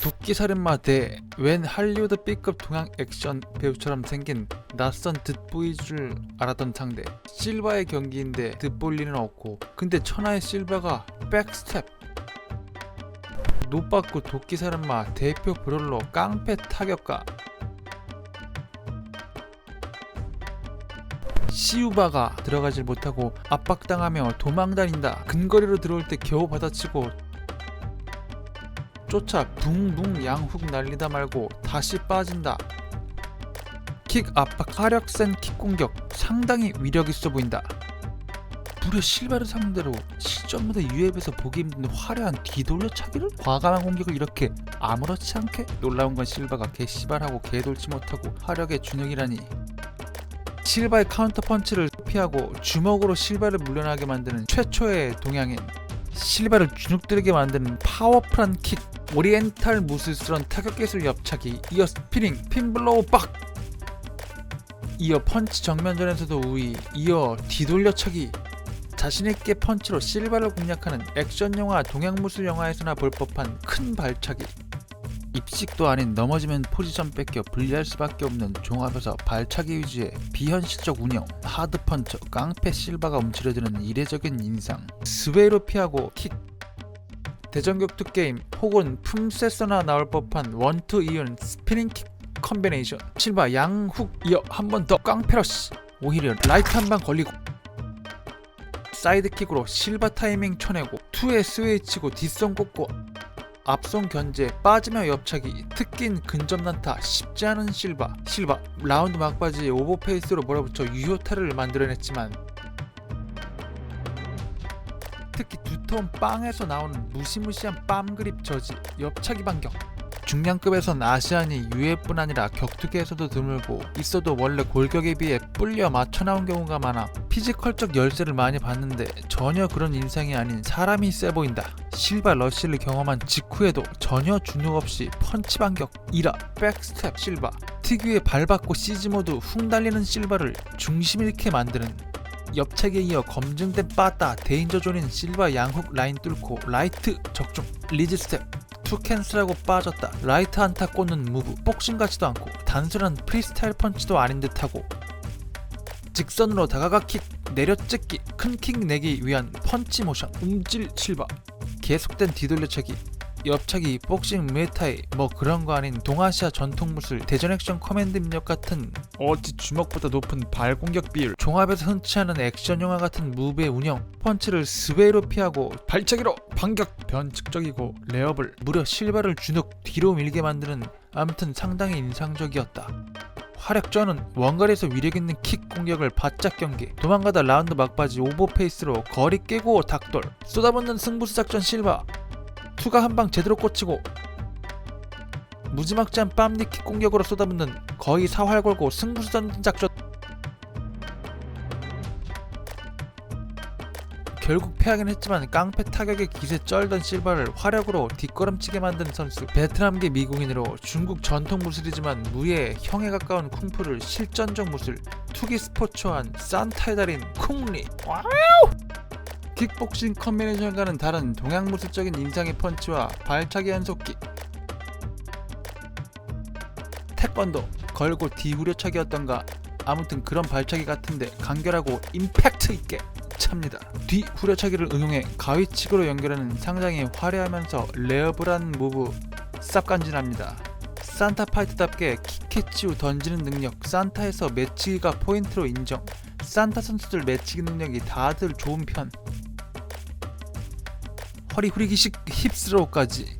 도끼살인마 대 웬 할리우드 B급 동양 액션 배우처럼 생긴 낯선 득보일 줄 알았던 상대. 실바의 경기인데 득볼 리는 없고, 근데 천하의 실바가 백스텝. 노빠꾸 도끼살인마 대표 브롤러 깡패 타격가 시우바가 들어가질 못하고 압박당하며 도망다닌다. 근거리로 들어올 때 겨우 받아치고 쫓아 붕붕 양훅 날리다 말고 다시 빠진다. 킥 압박 화력 센 킥 공격 상당히 위력 있어 보인다. 무려 실바를 상대로 실전마다 유앱에서 보기 힘든 화려한 뒤돌려차기를? 과감한 공격을 이렇게 아무렇지 않게? 놀라운 건 실바가 개씨발하고 개돌지 못하고 화력의 준영이라니. 실바의 카운터 펀치를 피하고 주먹으로 실바를 물러나게 만드는 최초의 동양인. 실바를 주눅들게 만드는 파워풀한 킥, 오리엔탈 무술스런 타격 기술 옆차기, 이어 스피닝, 핀블로우 빡! 이어 펀치 정면전에서도 우위, 이어 뒤돌려차기. 자신있게 펀치로 실바를 공략하는 액션영화, 동양무술 영화에서나 볼 법한 큰 발차기. 입식도 아닌 넘어지면 포지션 뺏겨 불리할 수밖에 없는 종합에서 발차기 위주의 비현실적 운영, 하드펀처, 깡패 실바가 움츠러드는 이례적인 인상, 스웨이로 피하고 킥, 대전격투 게임 혹은 품새서나 나올 법한 원투 이은 스피닝 킥 컨비네이션. 실바 양훅 이어 한 번 더 깡패러시. 오히려 라이트 한 방 걸리고 사이드킥으로 실바 타이밍 쳐내고 투에 스웨이 치고 뒷선 꽂고 앞손 견제 빠지며 옆차기 특긴 근접 난타 쉽지 않은 실바 라운드 막바지에 오버페이스로 몰아붙여 유효타를 만들어냈지만 특히 두터운 빵에서 나오는 무시무시한 빰 그립 저지 옆차기 반격. 중량급에선 아시안이 유해뿐 아니라 격투기에서도 드물고 있어도 원래 골격에 비해 뿔려 맞춰 나온 경우가 많아 피지컬적 열세를 많이 받는데 전혀 그런 인상이 아닌 사람이 세 보인다. 실바 러쉬를 경험한 직후에도 전혀 주눅 없이 펀치 반격, 이라 백스텝 실바. 특유의 발받고 시즈모드 훅 달리는 실바를 중심 잃게 만드는 옆차기에 이어 검증된 빠따 데인저존인 실바 양훅 라인 뚫고 라이트 적중 리즈 스텝 투 캔슬하고 빠졌다. 라이트 안타 꽂는 무브 복싱 같지도 않고 단순한 프리스타일 펀치도 아닌 듯하고 직선으로 다가가 킥 내려찍기 큰 킥 내기 위한 펀치 모션 움찔 실바. 계속된 뒤돌려차기 옆차기 복싱 무에타이 뭐 그런 거 아닌 동아시아 전통 무술 대전 액션 커맨드 입력 같은 어찌 주먹보다 높은 발 공격 비율, 종합에서 흔치 않은 액션 영화 같은 무브의 운영, 펀치를 스웨이로 피하고 발차기로 반격, 변칙적이고 레어블, 무려 실바를 주눅 뒤로 밀게 만드는 아무튼 상당히 인상적이었다. 화력전은 원거리에서 위력있는 킥 공격을 바짝 경기, 도망가다 라운드 막바지 오버페이스로 거리 깨고 닥돌, 쏟아붓는 승부수 작전 실바. 투가 한방 제대로 꽂히고 무지막지한 빰니킥 공격으로 쏟아붓는 거의 사활 걸고 승부수 던진 작전. 결국 패하긴 했지만 깡패 타격의 기세 쩔던 실바를 화력으로 뒷걸음치게 만든 선수. 베트남계 미국인으로 중국 전통 무술이지만 무예 형에 가까운 쿵푸를 실전적 무술, 투기 스포츠화한 산타의 달인 쿵리. 와우! 킥복싱 컨비네이션과는 다른 동양무술적인 인상의 펀치와 발차기 연속기, 태권도 걸고 뒤후려차기였던가 아무튼 그런 발차기 같은데 간결하고 임팩트 있게 찹니다. 뒤 후려차기를 응용해 가위치기로 연결하는 상당히 화려하면서 레어블한 무브 쌉간지납니다. 산타 파이트답게 킥캐치 후 던지는 능력, 산타에서 매치기가 포인트로 인정. 산타 선수들 매치기 능력이 다들 좋은 편. 허리 후리기식 힙스로우까지.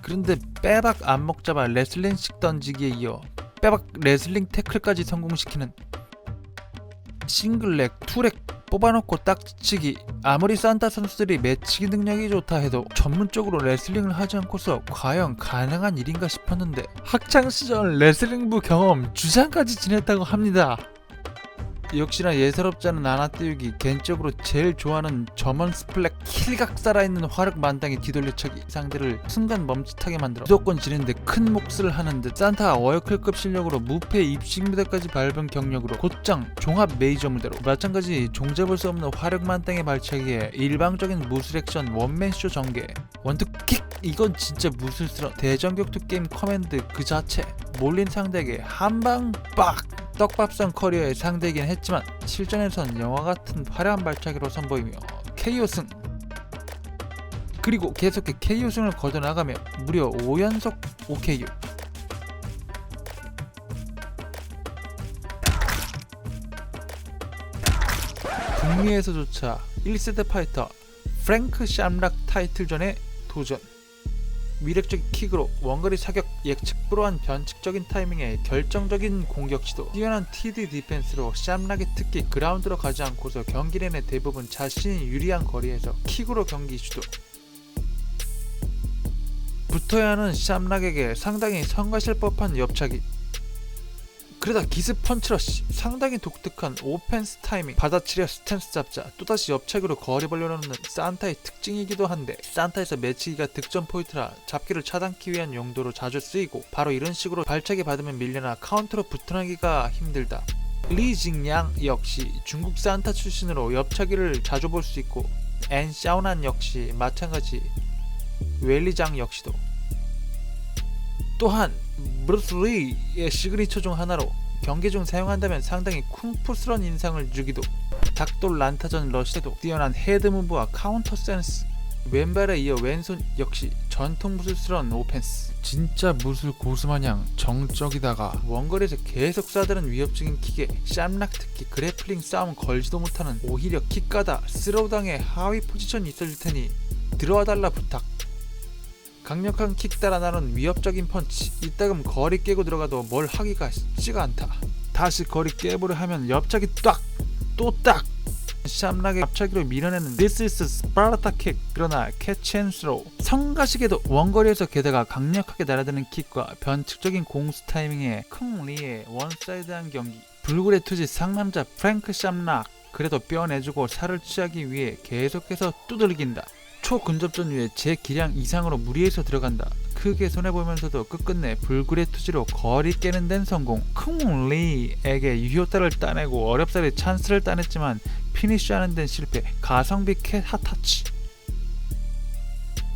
그런데 빼박 안목 잡아 레슬링식 던지기에 이어 빼박 레슬링 태클까지 성공시키는 싱글렉, 투렉 뽑아놓고 딱지치기. 아무리 산타 선수들이 매치기 능력이 좋다 해도 전문적으로 레슬링을 하지 않고서 과연 가능한 일인가 싶었는데 학창시절 레슬링부 경험 주장까지 지냈다고 합니다. 역시나 예사롭지 않은 안아띄우기. 개인적으로 제일 좋아하는 점원 스플렉 킬각 살아있는 화력 만땅의 뒤돌려차기. 상대를 순간 멈칫하게 만들어 무조건 지는데 큰 몫을 하는 듯. 산타가 워클급 실력으로 무패 입식 무대까지 밟은 경력으로 곧장 종합 메이저 무대로. 마찬가지 종잡을 수 없는 화력 만땅의 발차기에 일방적인 무술 액션 원맨쇼 전개. 원투킥, 이건 진짜 무술스러운 대전격투 게임 커맨드 그 자체. 몰린 상대에게 한방 빡! 떡밥상 커리어의 상대이긴 했지만 실전에선 영화같은 화려한 발차기로 선보이며 KO 승. 그리고 계속해 KO 승을 거둬나가며 무려 5연속 OKO. 북미에서조차 1세대 파이터 프랭크 샴락 타이틀전에 도전. 위력적인 킥으로 원거리 사격, 예측 불허한 변칙적인 타이밍에 결정적인 공격 시도, 뛰어난 TD 디펜스로 샴락의 특기 그라운드로 가지 않고서 경기 내내 대부분 자신이 유리한 거리에서 킥으로 경기 주도. 붙어야 하는 샴락에게 상당히 성가실 법한 옆차기. 그러다 기습 펀치러시, 상당히 독특한 오펜스 타이밍, 받아치려 스탠스 잡자, 또다시 옆차기로 거리 벌려놓는 산타의 특징이기도 한데, 산타에서 매치기가 득점 포인트라 잡기를 차단하기 위한 용도로 자주 쓰이고, 바로 이런 식으로 발차기 받으면 밀려나 카운터로 붙어나기가 힘들다. 리징양 역시 중국 산타 출신으로 옆차기를 자주 볼 수 있고, 앤 샤오난 역시 마찬가지. 웰리장 역시도. 또한 브루스 리의 시그니처 중 하나로 경기 중 사용한다면 상당히 쿵푸스러운 인상을 주기도. 닥돌 란타전 러시에도 뛰어난 헤드 무브와 카운터 센스, 왼발에 이어 왼손 역시 전통 무술스러운 오펜스. 진짜 무술 고수마냥 정적이다가 원거리에서 계속 쏴드는 위협적인 킥에 샴락 특히 그래플링 싸움 걸지도 못하는 오히려 킥가다 스로우당의 하위 포지션이 있어줄 테니 들어와달라 부탁. 강력한 킥 따라 나눈 위협적인 펀치. 이따금 거리 깨고 들어가도 뭘 하기가 쉽지가 않다. 다시 거리 깨보려 하면 옆차기 딱! 또 딱! 샴락의 앞차기로 밀어내는 This is Sparta 킥. 그러나 캐치 앤 스로우. 성가시게도 원거리에서 게다가 강력하게 날아드는 킥과 변칙적인 공수 타이밍에 쿵리의 원사이드한 경기. 불굴의 투지 상남자 프랭크 샴락. 그래도 뼈내주고 살을 취하기 위해 계속해서 두들긴다. 초근접전 위에 제 기량 이상으로 무리해서 들어간다. 크게 손해보면서도 끝끝내 불굴의 투지로 거리 깨는 데는 성공. 쿵리에게 유효타를 따내고 어렵사리 찬스를 따냈지만 피니쉬하는 데는 실패. 가성비 캣 핫타치.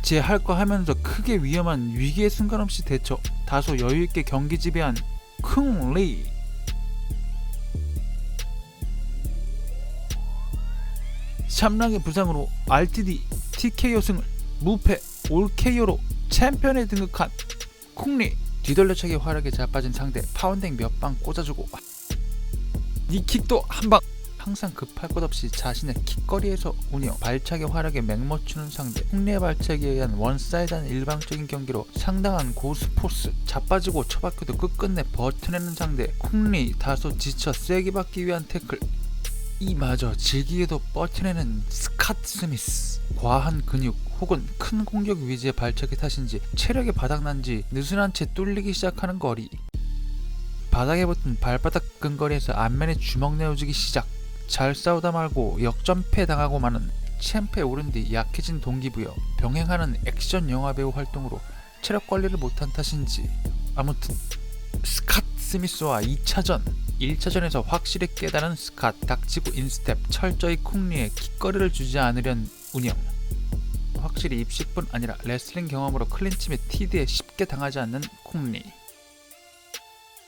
제 할 거 하면서 크게 위험한 위기의 순간 없이 대처. 다소 여유있게 경기 지배한 쿵리. 샴락의 부상으로 RTD TKO 승을 무패 올KO로 챔피언에 등극한 쿵리. 뒤돌려차기 화력에 자빠진 상대 파운딩 몇 방 꽂아주고 니킥도 한방. 항상 급할 것 없이 자신의 킥거리에서 운영. 발차기 화력에 맥맞추는 상대. 쿵리의 발차기에 의한 원사이드한 일방적인 경기로 상당한 고수 포스. 자빠지고 쳐박혀도 끝끝내 버텨내는 상대 쿵리. 다소 지쳐 세게 받기 위한 태클. 이마저 질기게도 버텨내는 스캇 스미스. 과한 근육 혹은 큰 공격 위주의 발차기 탓인지 체력이 바닥난지 느슨한 채 뚫리기 시작하는 거리. 바닥에 붙은 발바닥 근거리에서 안면에 주먹 내어주기 시작. 잘 싸우다 말고 역전패 당하고 마는 챔프에 오른 뒤 약해진 동기부여. 병행하는 액션 영화배우 활동으로 체력 관리를 못한 탓인지. 아무튼 스캇 스미스와 2차전 1차전에서 확실히 깨달은 스캇. 닥치고 인스텝. 철저히 쿵리에 킥거리를 주지 않으려는 운영. 확실히 입식뿐 아니라 레슬링 경험으로 클린치 및 TD에 쉽게 당하지 않는 쿵리.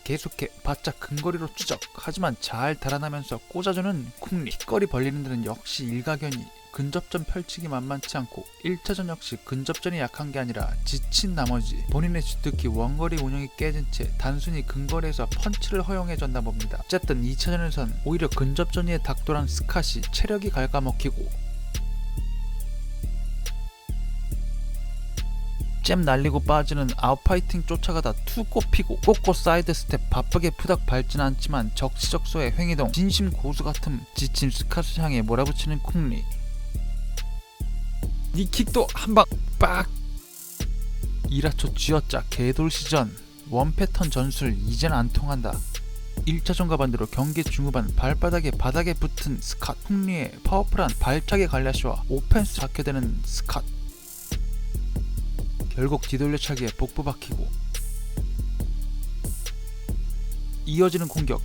계속해 바짝 근거리로 추적. 하지만 잘 달아나면서 꽂아주는 쿵리. 킥거리 벌리는 데는 역시 일가견이. 근접전 펼치기 만만치 않고 1차전 역시 근접전이 약한 게 아니라 지친 나머지 본인의 주특기 원거리 운영이 깨진 채 단순히 근거리에서 펀치를 허용해줬나 봅니다. 어쨌든 2차전에선 오히려 근접전 위에 닥돌한 스캇이 체력이 갉아먹히고 잼 날리고 빠지는 아웃파이팅 쫓아가다 투 꼽히고 꽂고 사이드 스텝. 바쁘게 푸닥 밟진 않지만 적시적소의 횡이동. 진심 고수 같은 지친 스캇을 향해 몰아붙이는 쿵리. 니킥도 한방 빡. 1화초 쥐어짜 개돌 시전. 원패턴 전술 이젠 안 통한다. 1차전과 반대로 경기 중후반 발바닥에 바닥에 붙은 스캇, 쿵리의 파워풀한 발차기 갈라시와 오펜스 잡혀되는 스캇. 결국 뒤돌려차기에 복부 박히고 이어지는 공격.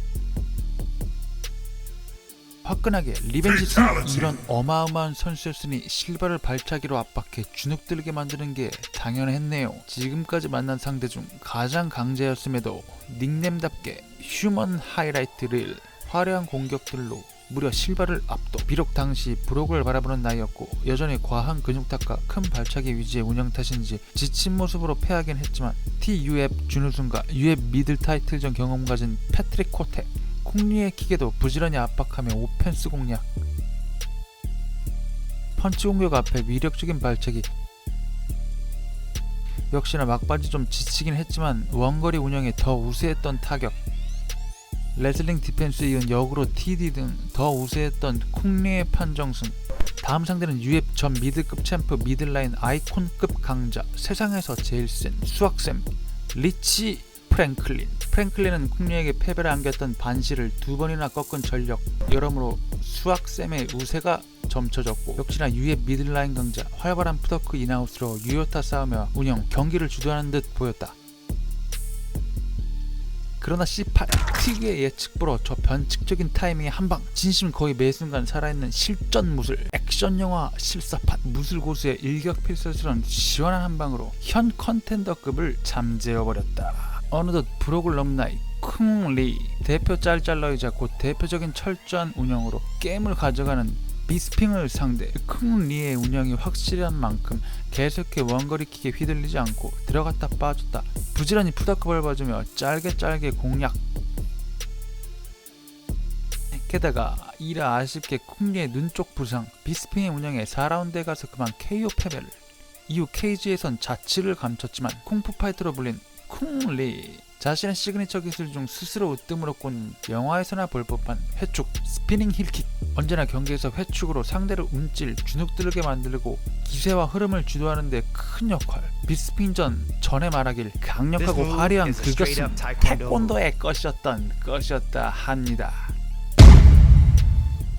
화끈하게 리벤지 스캇. 이런 어마어마한 선수였으니 실바를 발차기로 압박해 주눅들게 만드는 게 당연했네요. 지금까지 만난 상대 중 가장 강자였음에도 닉네임답게 휴먼 하이라이트 릴, 화려한 공격들로 무려 실바를 압도. 비록 당시 브록을 바라보는 나이였고 여전히 과한 근육 탓과 큰 발차기 위주의 운영 탓인지 지친 모습으로 패하긴 했지만 TUF 준우승과 UF 미들 타이틀전 경험 가진 패트릭 코테, 쿵리의 킥에도 부지런히 압박하며 오펜스 공략. 펀치 공격 앞에 위력적인 발차기. 역시나 막바지 좀 지치긴 했지만 원거리 운영에 더 우세했던 타격. 레슬링 디펜스에 이은 역으로 TD 등 더 우세했던 쿵리의 판정승. 다음 상대는 UF 전 미드급 챔프 미들라인 아이콘급 강자, 세상에서 제일 센 수학쌤 리치 프랭클린. 프랭클린은 쿵리에게 패배를 안겼던 반시를 2번이나 꺾은 전력. 여러모로 수학쌤의 우세가 점쳐졌고 역시나 UF 미들라인 강자, 활발한 푸더크 인아웃으로 유효타 싸우며 운영 경기를 주도하는 듯 보였다. 그러나 C8 특유의 예측불허 저 변칙적인 타이밍의 한방, 진심 거의 매 순간 살아있는 실전 무술, 액션 영화 실사판, 무술 고수의 일격필설스러운 시원한 한방으로 현 컨텐더급을 잠재워버렸다. 어느덧 브록을 넘은 나이 쿵리, 대표 짤짤러이자 곧 대표적인 철저한 운영으로 게임을 가져가는 비스핑을 상대. 쿵리의 운영이 확실한 만큼 계속해 원거리킥에 휘둘리지 않고 들어갔다 빠졌다 부지런히 푸다컵을 봐주며 짧게 공략. 게다가 이라 아쉽게 쿵리의 눈쪽 부상, 비스핑의 운영에 4라운드에 가서 그만 KO 패배를. 이후 케이지에선 자치를 감췄지만 쿵푸 파이터로 불린 쿵리, 자신의 시그니처 기술 중 스스로 으뜸으로 꽂는 영화에서나 볼 법한 회축, 스피닝 힐킥. 언제나 경기에서 회축으로 상대를 움찔 주눅들게 만들고 기세와 흐름을 주도하는 데 큰 역할. 비스핀전 전에 말하길 강력하고 화려한 그것은 태권도의 것이었다 합니다.